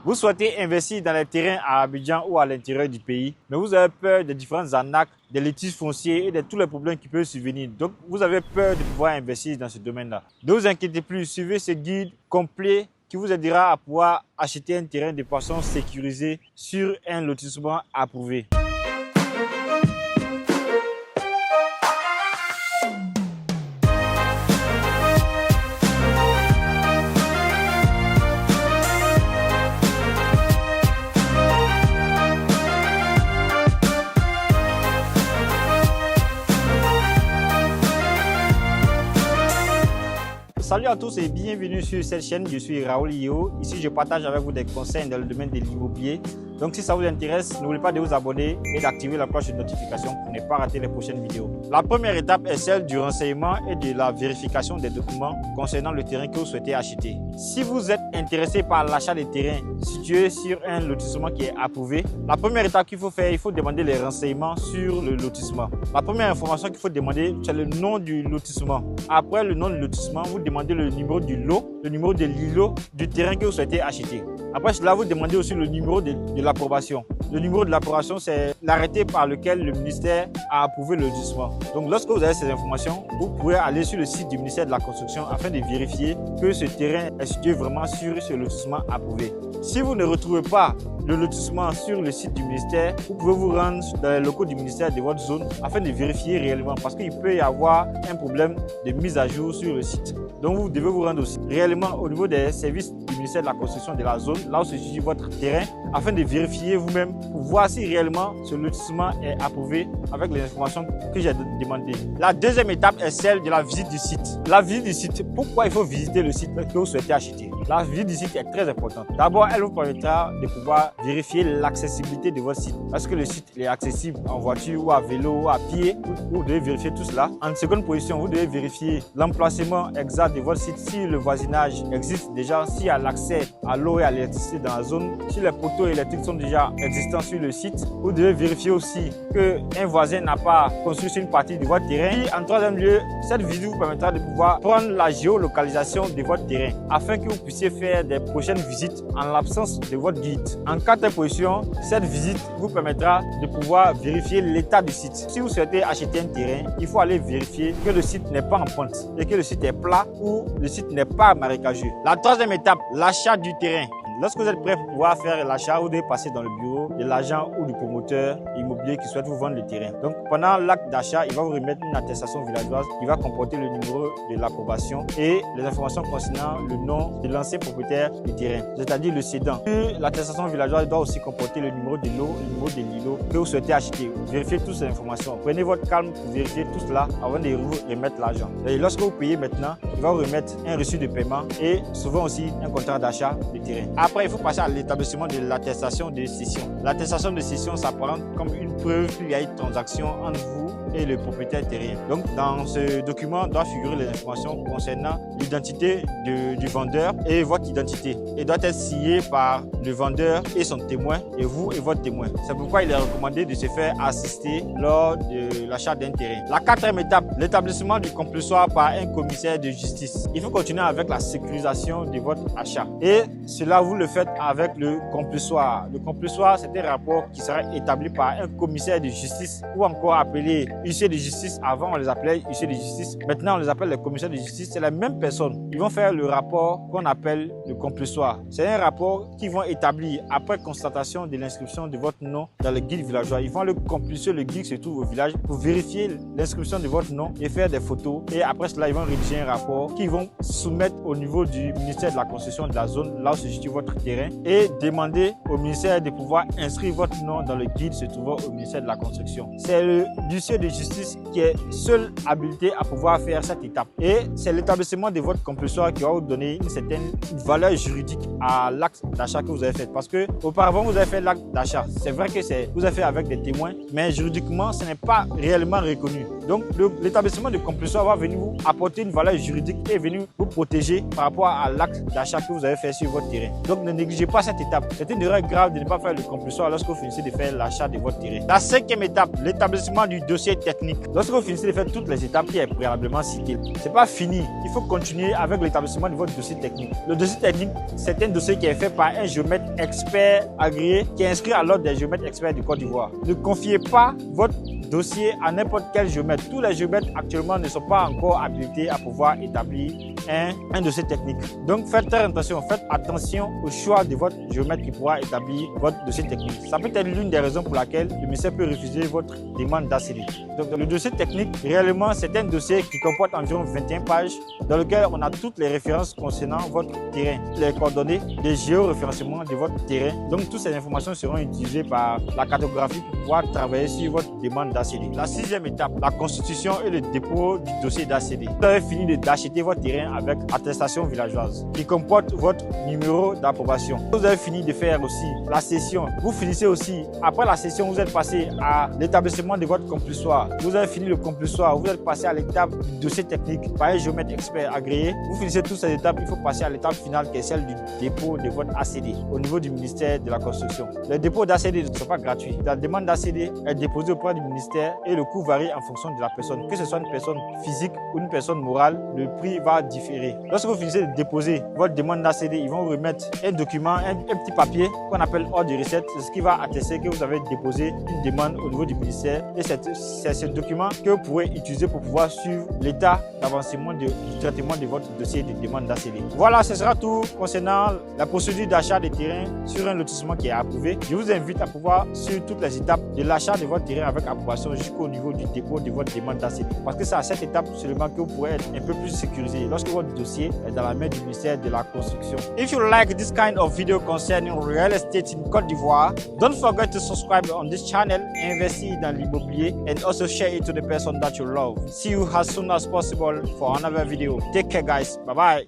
Vous souhaitez investir dans les terrains à Abidjan ou à l'intérieur du pays, mais vous avez peur des différentes arnaques, des litiges fonciers et de tous les problèmes qui peuvent survenir. Donc, vous avez peur de pouvoir investir dans ce domaine-là. Ne vous inquiétez plus, suivez ce guide complet qui vous aidera à pouvoir acheter un terrain de façon sécurisée sur un lotissement approuvé. Salut à tous et bienvenue sur cette chaîne, je suis Raoul Yo. Ici je partage avec vous des conseils dans le domaine de l'immobilier. Donc si ça vous intéresse, n'oubliez pas de vous abonner et d'activer la cloche de notification pour ne pas rater les prochaines vidéos. La première étape est celle du renseignement et de la vérification des documents concernant le terrain que vous souhaitez acheter. Si vous êtes intéressé par l'achat des terrains situés sur un lotissement qui est approuvé, la première étape qu'il faut faire, il faut demander les renseignements sur le lotissement. La première information qu'il faut demander, c'est le nom du lotissement. Après le nom du lotissement, vous demandez le numéro du lot, le numéro de l'îlot du terrain que vous souhaitez acheter. Après cela, vous demandez aussi le numéro de l'approbation. Le numéro de l'approbation, c'est l'arrêté par lequel le ministère a approuvé le lotissement. Donc, lorsque vous avez ces informations, vous pourrez aller sur le site du ministère de la Construction afin de vérifier que ce terrain est situé vraiment sur ce lotissement approuvé. Si vous ne retrouvez pas le lotissement sur le site du ministère, vous pouvez vous rendre dans les locaux du ministère de votre zone afin de vérifier réellement parce qu'il peut y avoir un problème de mise à jour sur le site. Donc, vous devez vous rendre aussi réellement au niveau des services du ministère de la Construction de la zone, là où se situe votre terrain, afin de vérifier vous-même pour voir si réellement ce lotissement est approuvé avec les informations que j'ai demandées. La deuxième étape est celle de la visite du site. La visite du site, pourquoi il faut visiter le site que vous souhaitez acheter? La visite du site est très importante. D'abord, elle vous permettra de pouvoir vérifier l'accessibilité de votre site. Est-ce que le site est accessible en voiture ou à vélo ou à pied? Vous devez vérifier tout cela. En seconde position, vous devez vérifier l'emplacement exact de votre site, si le voisinage existe déjà, s'il y a l'accès à l'eau et à l'électricité dans la zone, si les poteaux électriques sont déjà existants sur le site. Vous devez vérifier aussi qu'un voisin n'a pas construit sur une partie de votre terrain. Et en troisième lieu, cette visite vous permettra de pouvoir prendre la géolocalisation de votre terrain afin que vous puissiez faire des prochaines visites en l'absence de votre guide. En quatrième position, cette visite vous permettra de pouvoir vérifier l'état du site. Si vous souhaitez acheter un terrain, il faut aller vérifier que le site n'est pas en pente et que le site est plat ou le site n'est pas marécageux. La troisième étape, l'achat du terrain. Lorsque vous êtes prêt pour pouvoir faire l'achat, vous devez passer dans le bureau de l'agent ou du promoteur immobilier qui souhaite vous vendre le terrain. Donc, pendant l'acte d'achat, il va vous remettre une attestation villageoise qui va comporter le numéro de l'approbation et les informations concernant le nom de l'ancien propriétaire du terrain, c'est-à-dire le cédant. L'attestation villageoise doit aussi comporter le numéro de l'eau, le numéro de l'îlot que vous souhaitez acheter. Vérifiez toutes ces informations. Prenez votre calme pour vérifier tout cela avant de vous remettre l'argent. Et lorsque vous payez maintenant, il va vous remettre un reçu de paiement et souvent aussi un contrat d'achat du terrain. Après, il faut passer à l'établissement de l'attestation de cession. L'attestation de cession s'apparente comme une preuve qu'il y a une transaction entre vous et le propriétaire terrien. Donc, dans ce document doit figurer les informations concernant l'identité du vendeur et votre identité. Il doit être signé par le vendeur et son témoin, et vous et votre témoin. C'est pourquoi il est recommandé de se faire assister lors de l'achat d'un terrain. La quatrième étape, l'établissement du complésoir par un commissaire de justice. Il faut continuer avec la sécurisation de votre achat. Et cela, vous le faites avec le complésoir. Le complésoir, c'est un rapport qui sera établi par un commissaire de justice ou encore appelé huissier de justice. Avant, on les appelait huissier de justice. Maintenant, on les appelle les commissaires de justice. C'est la même personne. Ils vont faire le rapport qu'on appelle le complésoir. C'est un rapport qu'ils vont établir après constatation de l'inscription de votre nom dans le guide villageois. Ils vont le compléter le guide qui se trouve au village pour vérifier l'inscription de votre nom et faire des photos. Et après cela, ils vont rédiger un rapport qu'ils vont soumettre au niveau du ministère de la Construction de la zone, là où se situe votre terrain, et demander au ministère de pouvoir inscrire votre nom dans le guide se trouvant au ministère de la Construction. C'est le huissier de justice qui est seul habilité à pouvoir faire cette étape. Et c'est l'établissement de votre complésoir qui va vous donner une certaine valeur juridique à l'acte d'achat que vous avez fait. Parce que auparavant, vous avez fait l'acte d'achat. C'est vrai que vous avez fait avec des témoins, mais juridiquement, ce n'est pas réellement reconnu. Donc, l'établissement de complésoir va venir vous apporter une valeur juridique et venir vous protéger par rapport à l'acte d'achat que vous avez fait sur votre terrain. Donc, ne négligez pas cette étape. C'est une erreur grave de ne pas faire le complésoir lorsque vous finissez de faire l'achat de votre terrain. La cinquième étape, l'établissement du dossier technique. Lorsque vous finissez de faire toutes les étapes qui est préalablement citées, c'est pas fini. Il faut continuer avec l'établissement de votre dossier technique. Le dossier technique, c'est un dossier qui est fait par un géomètre expert agréé qui est inscrit à l'ordre des géomètres experts du Côte d'Ivoire. Ne confiez pas votre dossier à n'importe quel géomètre. Tous les géomètres actuellement ne sont pas encore habilités à pouvoir établir un dossier technique. Donc faites très attention au choix de votre géomètre qui pourra établir votre dossier technique. Ça peut être l'une des raisons pour laquelle le ministère peut refuser votre demande d'ACD. Donc le dossier technique, réellement, c'est un dossier qui comporte environ 21 pages dans lequel on a toutes les références concernant votre terrain, les coordonnées, les géoréférencements de votre terrain. Donc toutes ces informations seront utilisées par la cartographie pour pouvoir travailler sur votre demande d'ACD. La sixième étape, la constitution et le dépôt du dossier d'ACD. Vous avez fini d'acheter votre terrain avec attestation villageoise qui comporte votre numéro d'approbation. Vous avez fini de faire aussi la cession. Vous finissez aussi, après la cession, vous êtes passé à l'établissement de votre compulsoire. Vous avez fini le compulsoire, vous êtes passé à l'étape du dossier technique par un géomètre expert agréé. Vous finissez toutes ces étapes, il faut passer à l'étape finale qui est celle du dépôt de votre ACD au niveau du ministère de la Construction. Le dépôt d'ACD ne sont pas gratuits. La demande d'ACD est déposée auprès du ministère et le coût varie en fonction de la personne. Que ce soit une personne physique ou une personne morale, le prix va différer. Lorsque vous finissez de déposer votre demande d'ACD, ils vont vous remettre un document, un petit papier qu'on appelle ordre de recette. C'est ce qui va attester que vous avez déposé une demande au niveau du ministère. Et c'est ce document que vous pourrez utiliser pour pouvoir suivre l'état d'avancement du traitement de votre dossier de demande d'ACD. Voilà, ce sera tout concernant la procédure d'achat des terrains sur un lotissement qui est approuvé. Je vous invite à pouvoir suivre toutes les étapes de l'achat de votre terrain avec approbation jusqu'au niveau du dépôt de votre demande d'ACD. Parce que c'est à cette étape seulement que vous pourrez être un peu plus sécurisé lorsque votre dossier est dans la main du ministère de la Construction. If you like this kind of video concerning real estate in Côte d'Ivoire, don't forget to subscribe on this channel, investir dans l'immobilier, and also share it to the person that you love. See you as soon as possible for another video. Take care, guys. Bye bye.